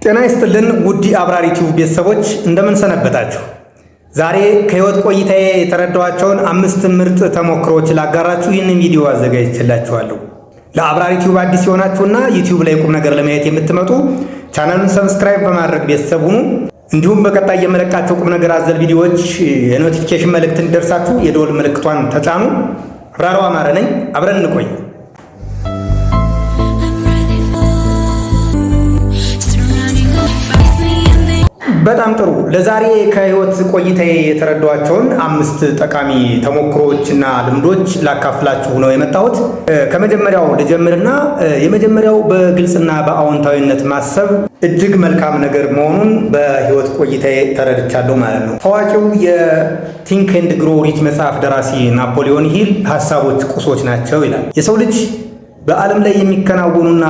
ጤና ይስጥልን ውድ አብራሪ ቲዩብ ቤተሰቦች እንደምን ሰነበታችሁ? ዛሬ ከህይወት ቆይታዬ የተረዳኋቸውን 5 ምርጥ ተሞክሮች ላጋራችሁ ይህንን ቪዲዮ አዘጋጅቼላችኋለሁ። ለአብራሪ ቲዩብ አዲስ የሆናችሁና ዩቲዩብ ላይ ቁም ነገር ለማየት የምትመጡ ቻናሉን ሰብስክራይብ በማድረግ ቤተሰብ ሁኑ። እንዲሁም በቀጣይ የመለቃቸው ቁም ነገር አዘል ቪዲዮዎች የኖቲፊኬሽን መልእክት እንዲደርሳችሁ የደወል ምልክቷን ተጫኑ። አብራራው አማረ ነኝ። አብረን እንቆይ። በጣም ጥሩ። ለዛሬ ከህይወት ቆይታዬ የተረዳኋቸውን 5 ጠቃሚ ተሞክሮዎችና ልምዶች ላካፍላችሁ ነው የመጣሁት። ከመጀመሪያው ልጀምርና የመጀመሪያው በግልጽና በአዎንታዊነት ማሰብ እጅግ መልካም ነገር መሆኑን በህይወት ቆይታዬ ተረድቻለሁ ማለት ነው። ታዋቂው የቲንክ ኤንድ ግሮው ሪች መጽሐፍ ደራሲ ናፖሊዮን ሂል ሀሳቦች ቁሶች ናቸው ይላል። የሰው ልጅ በዓለም ላይ የሚከናወኑና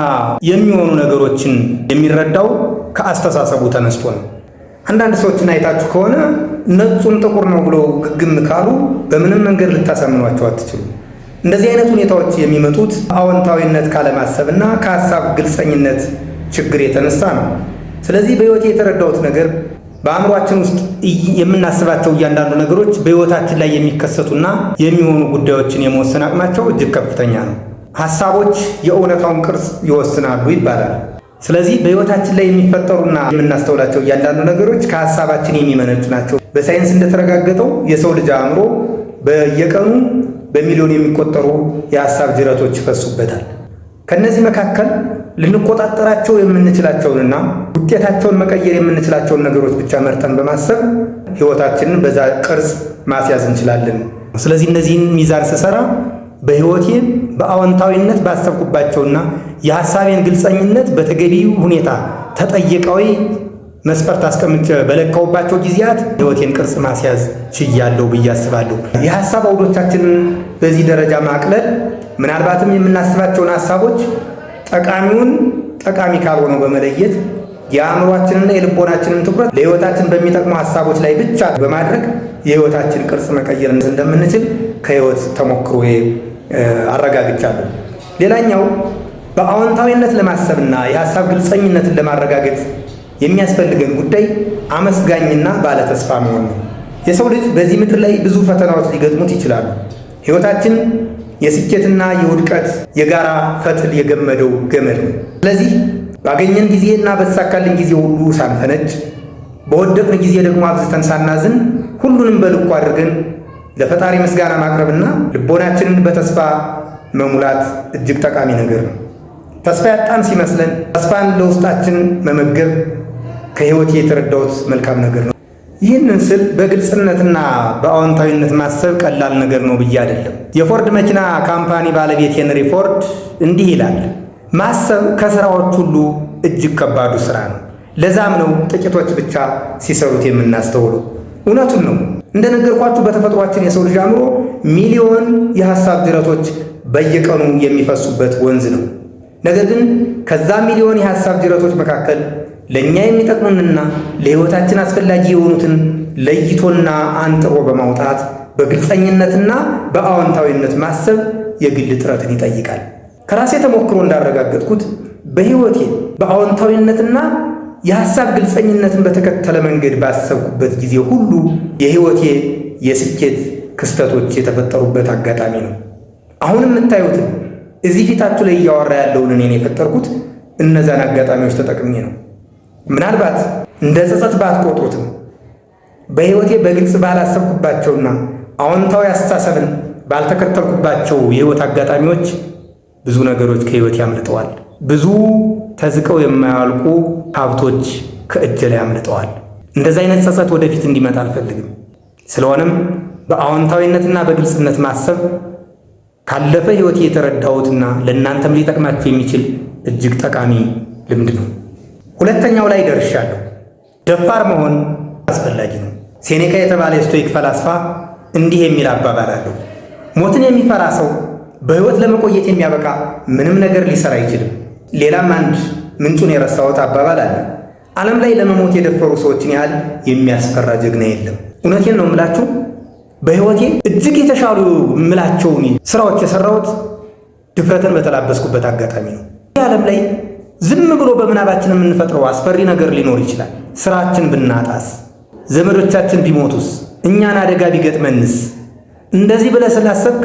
የሚሆኑ ነገሮችን የሚረዳው ከአስተሳሰቡ ተነስቶ ነው። አንዳንድ ሰዎችን አይታችሁ ከሆነ ነጩን ጥቁር ነው ብሎ ግግም ካሉ በምንም መንገድ ልታሳምኗቸው አትችሉ። እንደዚህ አይነት ሁኔታዎች የሚመጡት አዎንታዊነት ካለማሰብና ከሀሳብ ግልጸኝነት ችግር የተነሳ ነው። ስለዚህ በህይወቴ የተረዳሁት ነገር በአእምሯችን ውስጥ የምናስባቸው እያንዳንዱ ነገሮች በህይወታችን ላይ የሚከሰቱና የሚሆኑ ጉዳዮችን የመወሰን አቅማቸው እጅግ ከፍተኛ ነው። ሀሳቦች የእውነታውን ቅርጽ ይወስናሉ ይባላል። ስለዚህ በህይወታችን ላይ የሚፈጠሩና የምናስተውላቸው እያንዳንዱ ነገሮች ከሀሳባችን የሚመነጩ ናቸው። በሳይንስ እንደተረጋገጠው የሰው ልጅ አእምሮ በየቀኑ በሚሊዮን የሚቆጠሩ የሀሳብ ጅረቶች ይፈሱበታል። ከነዚህ መካከል ልንቆጣጠራቸው የምንችላቸውንና ውጤታቸውን መቀየር የምንችላቸውን ነገሮች ብቻ መርጠን በማሰብ ህይወታችንን በዛ ቅርጽ ማስያዝ እንችላለን። ስለዚህ እነዚህን ሚዛን ስሰራ በህይወቴ በአዎንታዊነት ባሰብኩባቸውና የሐሳቤን ግልጸኝነት በተገቢው ሁኔታ ተጠይቀዊ መስፈርት አስቀምጬ በለካውባቸው ጊዜያት ህይወቴን ቅርጽ ማስያዝ ችያለሁ ብዬ አስባለሁ። የሐሳብ አውዶቻችንን በዚህ ደረጃ ማቅለል ምናልባትም የምናስባቸውን ሐሳቦች ጠቃሚውን ጠቃሚ ካልሆነው በመለየት የአእምሯችንና የልቦናችንን ትኩረት ለህይወታችን በሚጠቅሙ ሐሳቦች ላይ ብቻ በማድረግ የህይወታችን ቅርጽ መቀየር እንደምንችል ከህይወት ተሞክሮዬ አረጋግጫለሁ። ሌላኛው በአዎንታዊነት ለማሰብና የሐሳብ ግልጸኝነትን ለማረጋገጥ የሚያስፈልገን ጉዳይ አመስጋኝና ባለተስፋ መሆን ነው። የሰው ልጅ በዚህ ምድር ላይ ብዙ ፈተናዎች ሊገጥሙት ይችላሉ። ህይወታችን የስኬትና የውድቀት የጋራ ፈትል የገመደው ገመድ ነው። ስለዚህ ባገኘን ጊዜና በተሳካልን ጊዜ ሁሉ ሳንፈነጭ፣ በወደቅን ጊዜ ደግሞ አብዝተን ሳናዝን ሁሉንም በልኩ አድርገን ለፈጣሪ ምስጋና ማቅረብና ልቦናችንን በተስፋ መሙላት እጅግ ጠቃሚ ነገር ነው። ተስፋ ያጣን ሲመስለን ተስፋን ለውስጣችን መመገብ ከህይወቴ የተረዳሁት መልካም ነገር ነው። ይህንን ስል በግልጽነትና በአዎንታዊነት ማሰብ ቀላል ነገር ነው ብዬ አይደለም። የፎርድ መኪና ካምፓኒ ባለቤት ሄንሪ ፎርድ እንዲህ ይላል፣ ማሰብ ከስራዎች ሁሉ እጅግ ከባዱ ስራ ነው። ለዛም ነው ጥቂቶች ብቻ ሲሰሩት የምናስተውለው። እውነቱን ነው። እንደነገርኳችሁ በተፈጥሯችን የሰው ልጅ አእምሮ ሚሊዮን የሐሳብ ጅረቶች በየቀኑ የሚፈሱበት ወንዝ ነው። ነገር ግን ከዛ ሚሊዮን የሐሳብ ጅረቶች መካከል ለእኛ የሚጠቅሙንና ለህይወታችን አስፈላጊ የሆኑትን ለይቶና አንጥሮ በማውጣት በግልጸኝነትና በአዎንታዊነት ማሰብ የግል ጥረትን ይጠይቃል። ከራሴ ተሞክሮ እንዳረጋገጥኩት በህይወቴ በአዎንታዊነትና የሐሳብ ግልጸኝነትን በተከተለ መንገድ ባሰብኩበት ጊዜ ሁሉ የህይወቴ የስኬት ክስተቶች የተፈጠሩበት አጋጣሚ ነው። አሁን የምታዩትን እዚህ ፊታችሁ ላይ እያወራ ያለውን እኔን የፈጠርኩት እነዛን አጋጣሚዎች ተጠቅሜ ነው። ምናልባት እንደ ጸጸት ባትቆጥሩትም በህይወቴ በግልጽ ባላሰብኩባቸውና አዎንታዊ አስተሳሰብን ባልተከተልኩባቸው የህይወት አጋጣሚዎች ብዙ ነገሮች ከህይወት ያምልጠዋል። ብዙ ተዝቀው የማያልቁ ሀብቶች ከእጄ ላይ ያምልጠዋል። እንደዚህ አይነት ጸጸት ወደፊት እንዲመጣ አልፈልግም። ስለሆነም በአዎንታዊነትና በግልጽነት ማሰብ ካለፈ ህይወቴ የተረዳሁትና ለእናንተም ሊጠቅማችሁ የሚችል እጅግ ጠቃሚ ልምድ ነው። ሁለተኛው ላይ ደርሻለሁ። ደፋር መሆን አስፈላጊ ነው። ሴኔካ የተባለ የስቶይክ ፈላስፋ እንዲህ የሚል አባባል አለው። ሞትን የሚፈራ ሰው በሕይወት ለመቆየት የሚያበቃ ምንም ነገር ሊሰራ አይችልም። ሌላም አንድ ምንጩን የረሳሁት አባባል አለ። ዓለም ላይ ለመሞት የደፈሩ ሰዎችን ያህል የሚያስፈራ ጀግና የለም። እውነቴን ነው የምላችሁ። በሕይወቴ እጅግ የተሻሉ የምላቸውን ስራዎች የሰራሁት ድፍረትን በተላበስኩበት አጋጣሚ ነው። ዓለም ላይ ዝም ብሎ በምናባችን የምንፈጥረው አስፈሪ ነገር ሊኖር ይችላል። ስራችን ብናጣስ፣ ዘመዶቻችን ቢሞቱስ፣ እኛን አደጋ ቢገጥመንስ? እንደዚህ ብለህ ስላሰብክ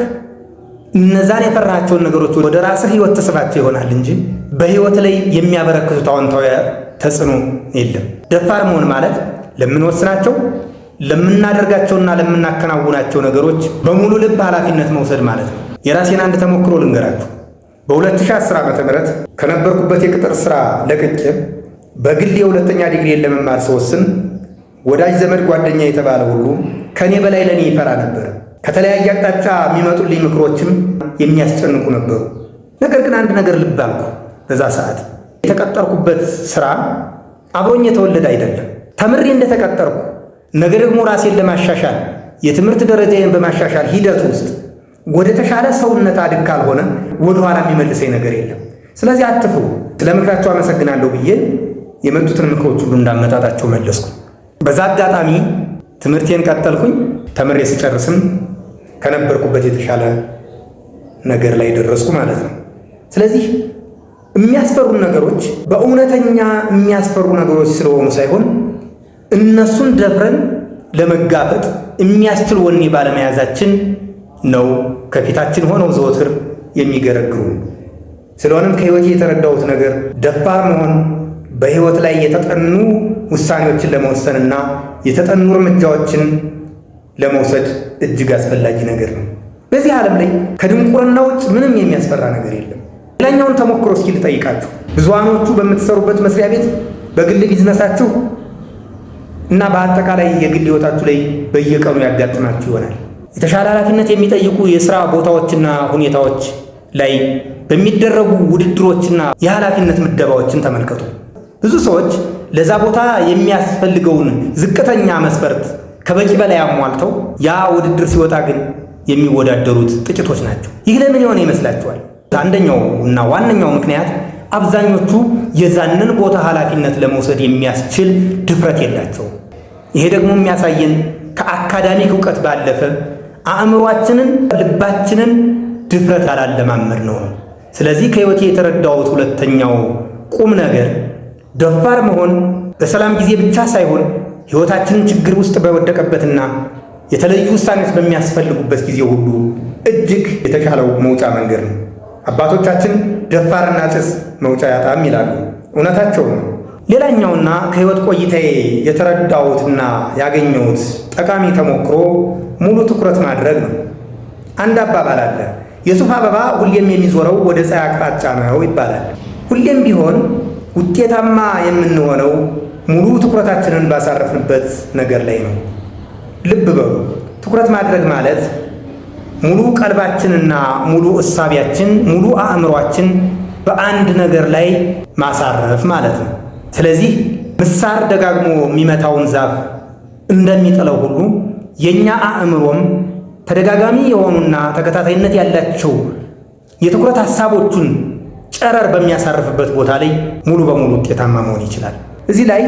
እነዛን የፈራሃቸውን ነገሮች ወደ ራስህ ህይወት ተስባቸው ይሆናል እንጂ በህይወት ላይ የሚያበረክቱት አዎንታዊ ተጽዕኖ የለም። ደፋር መሆን ማለት ለምንወስናቸው፣ ለምናደርጋቸውና ለምናከናውናቸው ነገሮች በሙሉ ልብ ኃላፊነት መውሰድ ማለት ነው። የራሴን አንድ ተሞክሮ ልንገራችሁ። በ2010 ዓ.ም ከነበርኩበት የቅጥር ስራ ለቅቄ በግል የሁለተኛ ዲግሪን ለመማር ስወስን ወዳጅ ዘመድ ጓደኛ የተባለ ሁሉ ከኔ በላይ ለኔ ይፈራ ነበር። ከተለያየ አቅጣጫ የሚመጡልኝ ምክሮችም የሚያስጨንቁ ነበሩ። ነገር ግን አንድ ነገር ልብ አልኩ። በዛ ሰዓት የተቀጠርኩበት ስራ አብሮኝ የተወለደ አይደለም። ተምሬ እንደተቀጠርኩ ነገ ደግሞ ራሴን ለማሻሻል የትምህርት ደረጃዬን በማሻሻል ሂደት ውስጥ ወደ ተሻለ ሰውነት አድግ ካልሆነ ወደኋላ የሚመልሰኝ ነገር የለም። ስለዚህ አትፍሩ። ስለ ምክራቸው አመሰግናለሁ ብዬ የመጡትን ምክሮች ሁሉ እንዳመጣጣቸው መለስኩ። በዛ አጋጣሚ ትምህርቴን ቀጠልኩኝ። ተምሬ ስጨርስም ከነበርኩበት የተሻለ ነገር ላይ ደረስኩ ማለት ነው። ስለዚህ የሚያስፈሩ ነገሮች በእውነተኛ የሚያስፈሩ ነገሮች ስለሆኑ ሳይሆን እነሱን ደፍረን ለመጋፈጥ የሚያስችል ወኔ ባለመያዛችን ነው ከፊታችን ሆነው ዘወትር የሚገረግሩ። ስለሆነም ከህይወቴ የተረዳሁት ነገር ደፋር መሆን በህይወት ላይ የተጠኑ ውሳኔዎችን ለመወሰንና የተጠኑ እርምጃዎችን ለመውሰድ እጅግ አስፈላጊ ነገር ነው። በዚህ ዓለም ላይ ከድንቁርና ውጭ ምንም የሚያስፈራ ነገር የለም። ሌላኛውን ተሞክሮ እስኪ ልጠይቃችሁ። ብዙሃኖቹ በምትሰሩበት መስሪያ ቤት፣ በግል ቢዝነሳችሁ እና በአጠቃላይ የግል ህይወታችሁ ላይ በየቀኑ ያጋጥማችሁ ይሆናል። የተሻለ ኃላፊነት የሚጠይቁ የሥራ ቦታዎችና ሁኔታዎች ላይ በሚደረጉ ውድድሮችና የኃላፊነት ምደባዎችን ተመልከቱ። ብዙ ሰዎች ለዛ ቦታ የሚያስፈልገውን ዝቅተኛ መስፈርት ከበቂ በላይ አሟልተው ያ ውድድር ሲወጣ ግን የሚወዳደሩት ጥቂቶች ናቸው። ይህ ለምን የሆነ ይመስላችኋል? አንደኛው እና ዋነኛው ምክንያት አብዛኞቹ የዛንን ቦታ ኃላፊነት ለመውሰድ የሚያስችል ድፍረት የላቸውም። ይሄ ደግሞ የሚያሳየን ከአካዳሚክ ዕውቀት ባለፈ አእምሯችንን፣ ልባችንን ድፍረት አላለማመድ ነው። ስለዚህ ከህይወቴ የተረዳሁት ሁለተኛው ቁም ነገር ደፋር መሆን በሰላም ጊዜ ብቻ ሳይሆን ህይወታችንን ችግር ውስጥ በወደቀበትና የተለዩ ውሳኔዎች በሚያስፈልጉበት ጊዜ ሁሉ እጅግ የተሻለው መውጫ መንገድ ነው። አባቶቻችን ደፋርና ጭስ መውጫ ያጣም ይላሉ። እውነታቸው ነው። ሌላኛውና ከህይወት ቆይታዬ የተረዳሁትና ያገኘሁት ጠቃሚ ተሞክሮ ሙሉ ትኩረት ማድረግ ነው። አንድ አባባል አለ። የሱፍ አበባ ሁሌም የሚዞረው ወደ ፀሐይ አቅጣጫ ነው ይባላል። ሁሌም ቢሆን ውጤታማ የምንሆነው ሙሉ ትኩረታችንን ባሳረፍንበት ነገር ላይ ነው። ልብ በሉ፣ ትኩረት ማድረግ ማለት ሙሉ ቀልባችንና ሙሉ እሳቢያችን፣ ሙሉ አእምሯችን በአንድ ነገር ላይ ማሳረፍ ማለት ነው። ስለዚህ ምሳር ደጋግሞ የሚመታውን ዛፍ እንደሚጥለው ሁሉ የኛ አእምሮም ተደጋጋሚ የሆኑና ተከታታይነት ያላቸው የትኩረት ሐሳቦቹን ጨረር በሚያሳርፍበት ቦታ ላይ ሙሉ በሙሉ ውጤታማ መሆን ይችላል። እዚህ ላይ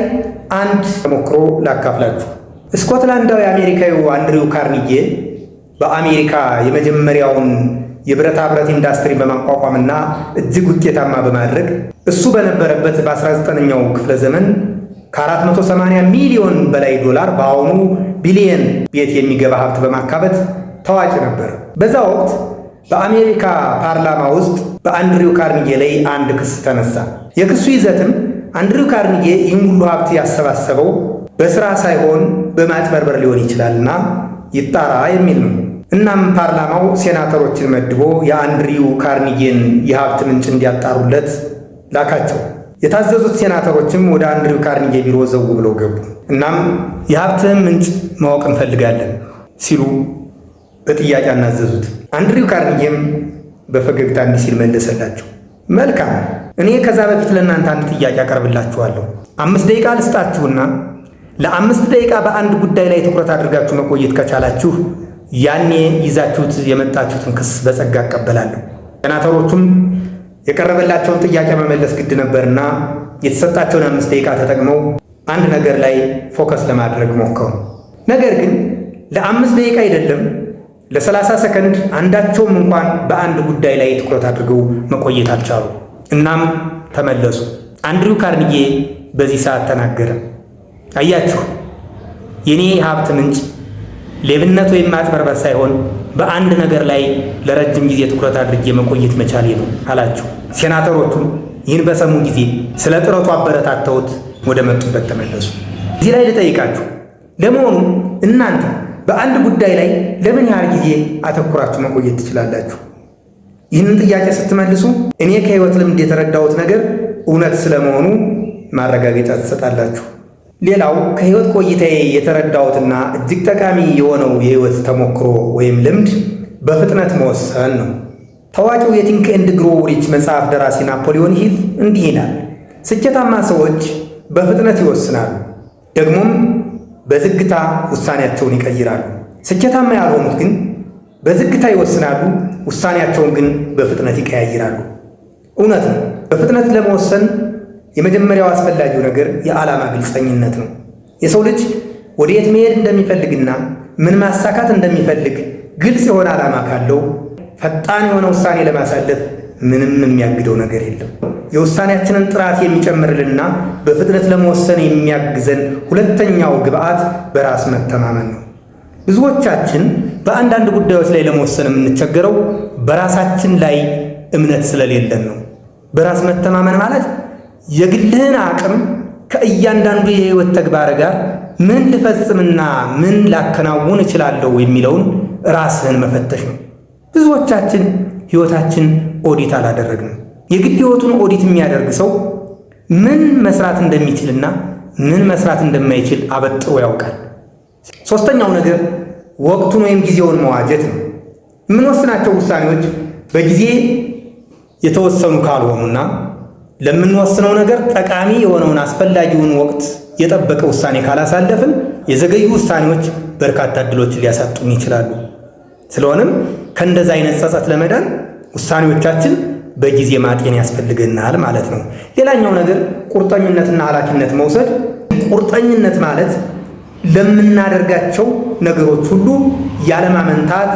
አንድ ተሞክሮ ላካፍላችሁ። ስኮትላንዳዊ አሜሪካዊው አንድሪው ካርኒጌ በአሜሪካ የመጀመሪያውን የብረታ ብረት ኢንዱስትሪ በማቋቋምና እጅግ ውጤታማ በማድረግ እሱ በነበረበት በ19ኛው ክፍለ ዘመን ከ480 ሚሊዮን በላይ ዶላር በአሁኑ ቢሊየን ቤት የሚገባ ሀብት በማካበት ታዋቂ ነበር። በዛ ወቅት በአሜሪካ ፓርላማ ውስጥ በአንድሪው ካርኒጌ ላይ አንድ ክስ ተነሳ። የክሱ ይዘትም አንድሪው ካርኒጌ ይህን ሁሉ ሀብት ያሰባሰበው በስራ ሳይሆን በማጭበርበር ሊሆን ይችላልና ይጣራ የሚል ነው። እናም ፓርላማው ሴናተሮችን መድቦ የአንድሪው ካርኒጌን የሀብት ምንጭ እንዲያጣሩለት ላካቸው። የታዘዙት ሴናተሮችም ወደ አንድሪው ካርኒጌ ቢሮ ዘው ብለው ገቡ። እናም የሀብትህን ምንጭ ማወቅ እንፈልጋለን ሲሉ በጥያቄ አናዘዙት። አንድሪው ካርኒጌም በፈገግታ እንዲህ ሲል መለሰላቸው፣ መልካም፣ እኔ ከዛ በፊት ለእናንተ አንድ ጥያቄ አቀርብላችኋለሁ። 5 ደቂቃ ልስጣችሁና ለ5 ደቂቃ በአንድ ጉዳይ ላይ ትኩረት አድርጋችሁ መቆየት ከቻላችሁ ያኔ ይዛችሁት የመጣችሁትን ክስ በጸጋ እቀበላለሁ። ሴናተሮቹም የቀረበላቸውን ጥያቄ መመለስ ግድ ነበርና የተሰጣቸውን 5 ደቂቃ ተጠቅመው አንድ ነገር ላይ ፎከስ ለማድረግ ሞከሩ። ነገር ግን ለ5 ደቂቃ አይደለም ለ30 ሰከንድ አንዳቸውም እንኳን በአንድ ጉዳይ ላይ ትኩረት አድርገው መቆየት አልቻሉ። እናም ተመለሱ። አንድሪው ካርኒጌ በዚህ ሰዓት ተናገረ። አያችሁ፣ የኔ ሀብት ምንጭ ሌብነት ወይም ማጭበርበር ሳይሆን በአንድ ነገር ላይ ለረጅም ጊዜ ትኩረት አድርጌ መቆየት መቻሌ ነው አላቸው። ሴናተሮቹም ይህን በሰሙ ጊዜ ስለ ጥረቱ አበረታተውት ወደ መጡበት ተመለሱ። እዚህ ላይ ልጠይቃችሁ፣ ለመሆኑ እናንተ በአንድ ጉዳይ ላይ ለምን ያህል ጊዜ አተኩራችሁ መቆየት ትችላላችሁ? ይህንን ጥያቄ ስትመልሱ እኔ ከህይወት ልምድ የተረዳሁት ነገር እውነት ስለመሆኑ ማረጋገጫ ትሰጣላችሁ። ሌላው ከህይወት ቆይታዬ የተረዳሁትና እጅግ ጠቃሚ የሆነው የህይወት ተሞክሮ ወይም ልምድ በፍጥነት መወሰን ነው። ታዋቂው የቲንክ ኤንድ ግሮው ሪች መጽሐፍ ደራሲ ናፖሊዮን ሂል እንዲህ ይላል፣ ስኬታማ ሰዎች በፍጥነት ይወስናሉ፣ ደግሞም በዝግታ ውሳኔያቸውን ይቀይራሉ። ስኬታማ ያልሆኑት ግን በዝግታ ይወስናሉ፣ ውሳኔያቸውን ግን በፍጥነት ይቀያይራሉ። እውነት ነው። በፍጥነት ለመወሰን የመጀመሪያው አስፈላጊው ነገር የዓላማ ግልጸኝነት ነው። የሰው ልጅ ወደየት መሄድ እንደሚፈልግና ምን ማሳካት እንደሚፈልግ ግልጽ የሆነ ዓላማ ካለው ፈጣን የሆነ ውሳኔ ለማሳለፍ ምንም የሚያግደው ነገር የለም። የውሳኔያችንን ጥራት የሚጨምርልንና በፍጥነት ለመወሰን የሚያግዘን ሁለተኛው ግብዓት በራስ መተማመን ነው። ብዙዎቻችን በአንዳንድ ጉዳዮች ላይ ለመወሰን የምንቸገረው በራሳችን ላይ እምነት ስለሌለን ነው። በራስ መተማመን ማለት የግልህን አቅም ከእያንዳንዱ የህይወት ተግባር ጋር ምን ልፈጽምና ምን ላከናውን እችላለሁ የሚለውን ራስህን መፈተሽ ነው። ብዙዎቻችን ህይወታችን ኦዲት አላደረግንም። የግል ህይወቱን ኦዲት የሚያደርግ ሰው ምን መስራት እንደሚችልና ምን መስራት እንደማይችል አበጥሮ ያውቃል። ሶስተኛው ነገር ወቅቱን ወይም ጊዜውን መዋጀት ነው። የምንወስናቸው ውሳኔዎች በጊዜ የተወሰኑ ካልሆኑና ለምንወስነው ነገር ጠቃሚ የሆነውን አስፈላጊውን ወቅት የጠበቀ ውሳኔ ካላሳለፍን የዘገዩ ውሳኔዎች በርካታ ዕድሎችን ሊያሳጡን ይችላሉ። ስለሆነም ከእንደዛ አይነት ጸጸት ለመዳን ውሳኔዎቻችን በጊዜ ማጤን ያስፈልገናል ማለት ነው። ሌላኛው ነገር ቁርጠኝነትና ኃላፊነት መውሰድ። ቁርጠኝነት ማለት ለምናደርጋቸው ነገሮች ሁሉ ያለማመንታት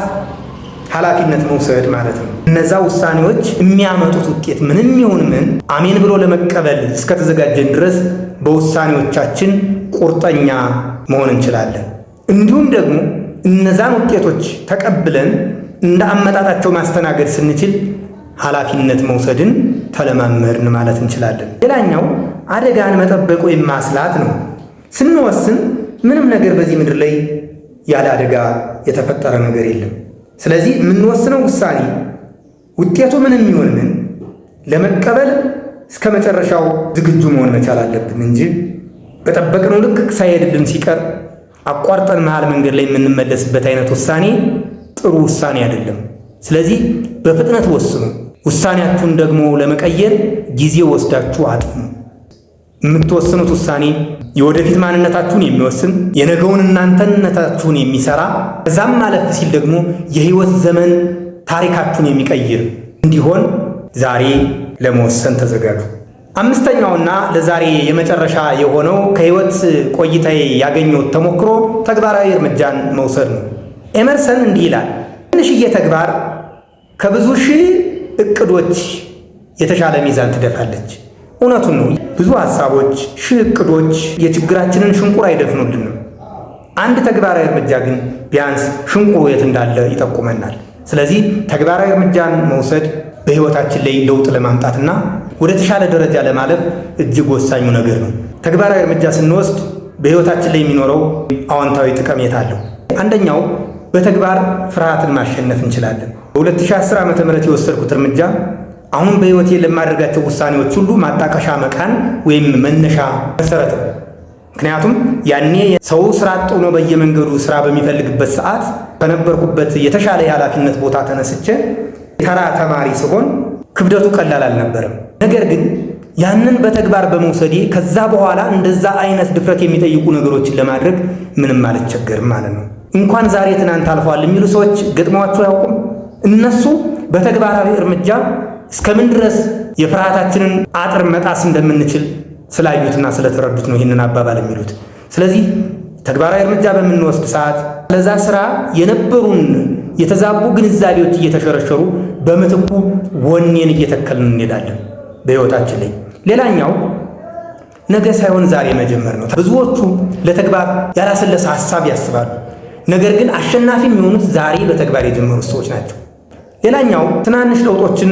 ኃላፊነት መውሰድ ማለት ነው። እነዛ ውሳኔዎች የሚያመጡት ውጤት ምንም ይሁን ምን አሜን ብሎ ለመቀበል እስከተዘጋጀን ድረስ በውሳኔዎቻችን ቁርጠኛ መሆን እንችላለን። እንዲሁም ደግሞ እነዛን ውጤቶች ተቀብለን እንደ አመጣጣቸው ማስተናገድ ስንችል ኃላፊነት መውሰድን ተለማመድን ማለት እንችላለን። ሌላኛው አደጋን መጠበቅ ወይም ማስላት ነው። ስንወስን ምንም ነገር በዚህ ምድር ላይ ያለ አደጋ የተፈጠረ ነገር የለም። ስለዚህ የምንወስነው ውሳኔ ውጤቱ ምንም ይሁን ምን ለመቀበል እስከ መጨረሻው ዝግጁ መሆን መቻል አለብን እንጂ በጠበቅነው ልክ ሳይሄድልን ሲቀር አቋርጠን መሃል መንገድ ላይ የምንመለስበት አይነት ውሳኔ ጥሩ ውሳኔ አይደለም። ስለዚህ በፍጥነት ወስኑ። ውሳኔያችሁን ደግሞ ለመቀየር ጊዜ ወስዳችሁ አጥኑ። የምትወስኑት ውሳኔ የወደፊት ማንነታችሁን የሚወስን የነገውን እናንተነታችሁን የሚሰራ ከዛም ማለፍ ሲል ደግሞ የህይወት ዘመን ታሪካችሁን የሚቀይር እንዲሆን ዛሬ ለመወሰን ተዘጋጁ። አምስተኛውና ለዛሬ የመጨረሻ የሆነው ከህይወት ቆይታዬ ያገኘሁት ተሞክሮ ተግባራዊ እርምጃን መውሰድ ነው። ኤመርሰን እንዲህ ይላል፣ ትንሽዬ ተግባር ከብዙ ሺህ እቅዶች የተሻለ ሚዛን ትደፋለች። እውነቱን ነው። ብዙ ሐሳቦች፣ ሺህ እቅዶች የችግራችንን ሽንቁር አይደፍኑልንም። አንድ ተግባራዊ እርምጃ ግን ቢያንስ ሽንቁሩ የት እንዳለ ይጠቁመናል። ስለዚህ ተግባራዊ እርምጃን መውሰድ በህይወታችን ላይ ለውጥ ለማምጣትና ወደ ተሻለ ደረጃ ለማለፍ እጅግ ወሳኙ ነገር ነው። ተግባራዊ እርምጃ ስንወስድ በህይወታችን ላይ የሚኖረው አዎንታዊ ጠቀሜታ አለው። አንደኛው በተግባር ፍርሃትን ማሸነፍ እንችላለን። በ2010 ዓ.ም የወሰድኩት እርምጃ አሁን በህይወቴ ለማድረጋቸው ውሳኔዎች ሁሉ ማጣቀሻ መቃን ወይም መነሻ መሰረት ነው። ምክንያቱም ያኔ ሰው ስራ አጥ ሆኖ በየመንገዱ ስራ በሚፈልግበት ሰዓት ከነበርኩበት የተሻለ የኃላፊነት ቦታ ተነስቼ ተራ ተማሪ ስሆን ክብደቱ ቀላል አልነበረም። ነገር ግን ያንን በተግባር በመውሰዴ ከዛ በኋላ እንደዛ አይነት ድፍረት የሚጠይቁ ነገሮችን ለማድረግ ምንም አልቸገርም ማለት ነው። እንኳን ዛሬ ትናንት አልፏል የሚሉ ሰዎች ገጥመዋቸው አያውቁም? እነሱ በተግባራዊ እርምጃ እስከምን ድረስ የፍርሃታችንን አጥር መጣስ እንደምንችል ስላዩትና ስለተረዱት ነው ይህንን አባባል የሚሉት። ስለዚህ ተግባራዊ እርምጃ በምንወስድ ሰዓት ለዛ ስራ የነበሩን የተዛቡ ግንዛቤዎች እየተሸረሸሩ በምትኩ ወኔን እየተከልን እንሄዳለን በሕይወታችን ላይ። ሌላኛው ነገ ሳይሆን ዛሬ መጀመር ነው። ብዙዎቹ ለተግባር ያላሰለሰ ሐሳብ ያስባሉ። ነገር ግን አሸናፊ የሚሆኑት ዛሬ በተግባር የጀመሩት ሰዎች ናቸው። ሌላኛው ትናንሽ ለውጦችን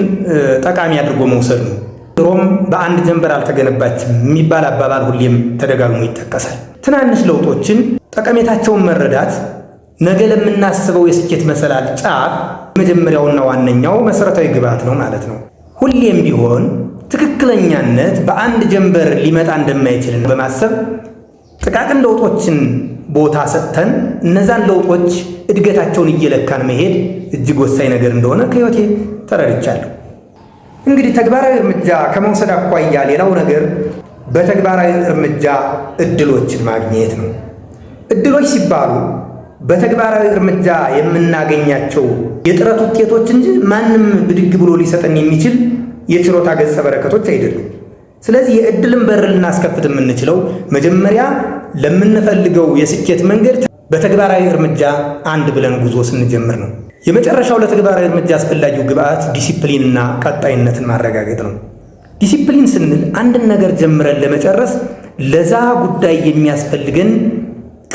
ጠቃሚ አድርጎ መውሰድ ነው። ሮም በአንድ ጀንበር አልተገነባችም የሚባል አባባል ሁሌም ተደጋግሞ ይጠቀሳል። ትናንሽ ለውጦችን ጠቀሜታቸውን መረዳት ነገ ለምናስበው የስኬት መሰላል ጫፍ መጀመሪያውና ዋነኛው መሰረታዊ ግብዓት ነው ማለት ነው። ሁሌም ቢሆን ትክክለኛነት በአንድ ጀንበር ሊመጣ እንደማይችል በማሰብ ጥቃቅን ለውጦችን ቦታ ሰጥተን እነዛን ለውጦች እድገታቸውን እየለካን መሄድ እጅግ ወሳኝ ነገር እንደሆነ ከሕይወቴ ተረድቻለሁ። እንግዲህ ተግባራዊ እርምጃ ከመውሰድ አኳያ ሌላው ነገር በተግባራዊ እርምጃ እድሎችን ማግኘት ነው። እድሎች ሲባሉ በተግባራዊ እርምጃ የምናገኛቸው የጥረት ውጤቶች እንጂ ማንም ብድግ ብሎ ሊሰጠን የሚችል የችሮታ ገጸ በረከቶች አይደሉም። ስለዚህ የእድልን በር ልናስከፍት የምንችለው መጀመሪያ ለምንፈልገው የስኬት መንገድ በተግባራዊ እርምጃ አንድ ብለን ጉዞ ስንጀምር ነው። የመጨረሻው ለተግባራዊ እርምጃ አስፈላጊው ግብዓት ዲሲፕሊንና ቀጣይነትን ማረጋገጥ ነው። ዲሲፕሊን ስንል አንድን ነገር ጀምረን ለመጨረስ ለዛ ጉዳይ የሚያስፈልገን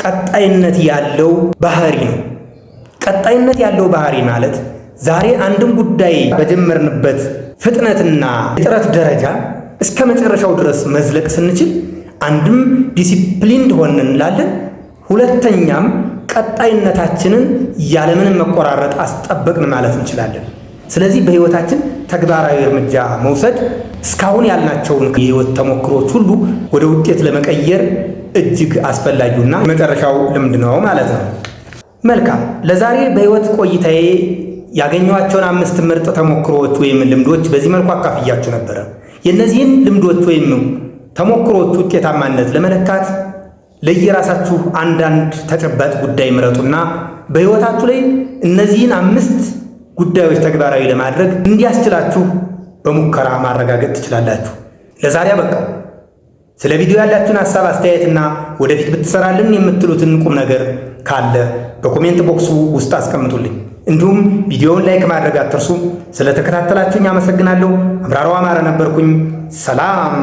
ቀጣይነት ያለው ባህሪ ነው። ቀጣይነት ያለው ባህሪ ማለት ዛሬ አንድን ጉዳይ በጀመርንበት ፍጥነትና የጥረት ደረጃ እስከ መጨረሻው ድረስ መዝለቅ ስንችል አንድም ዲሲፕሊን ሆነን እንላለን፣ ሁለተኛም ቀጣይነታችንን ያለምንም መቆራረጥ አስጠበቅን ማለት እንችላለን። ስለዚህ በሕይወታችን ተግባራዊ እርምጃ መውሰድ እስካሁን ያልናቸውን የሕይወት ተሞክሮች ሁሉ ወደ ውጤት ለመቀየር እጅግ አስፈላጊውና መጨረሻው ልምድ ነው ማለት ነው። መልካም፣ ለዛሬ በሕይወት ቆይታዬ ያገኘኋቸውን 5 ምርጥ ተሞክሮዎች ወይም ልምዶች በዚህ መልኩ አካፍያችሁ ነበረ። የእነዚህን ልምዶች ወይም ተሞክሮች ውጤታማነት ለመለካት ለየራሳችሁ አንዳንድ ተጨባጭ ጉዳይ ምረጡና በሕይወታችሁ ላይ እነዚህን 5 ጉዳዮች ተግባራዊ ለማድረግ እንዲያስችላችሁ በሙከራ ማረጋገጥ ትችላላችሁ። ለዛሬ አበቃው። ስለ ቪዲዮ ያላችሁን ሐሳብ አስተያየትና ወደፊት ብትሰራልን የምትሉትን ቁም ነገር ካለ በኮሜንት ቦክሱ ውስጥ አስቀምጡልኝ። እንዲሁም ቪዲዮውን ላይክ ማድረግ አትርሱ። ስለተከታተላችሁኝ አመሰግናለሁ። አምራራው አማረ ነበርኩኝ። ሰላም።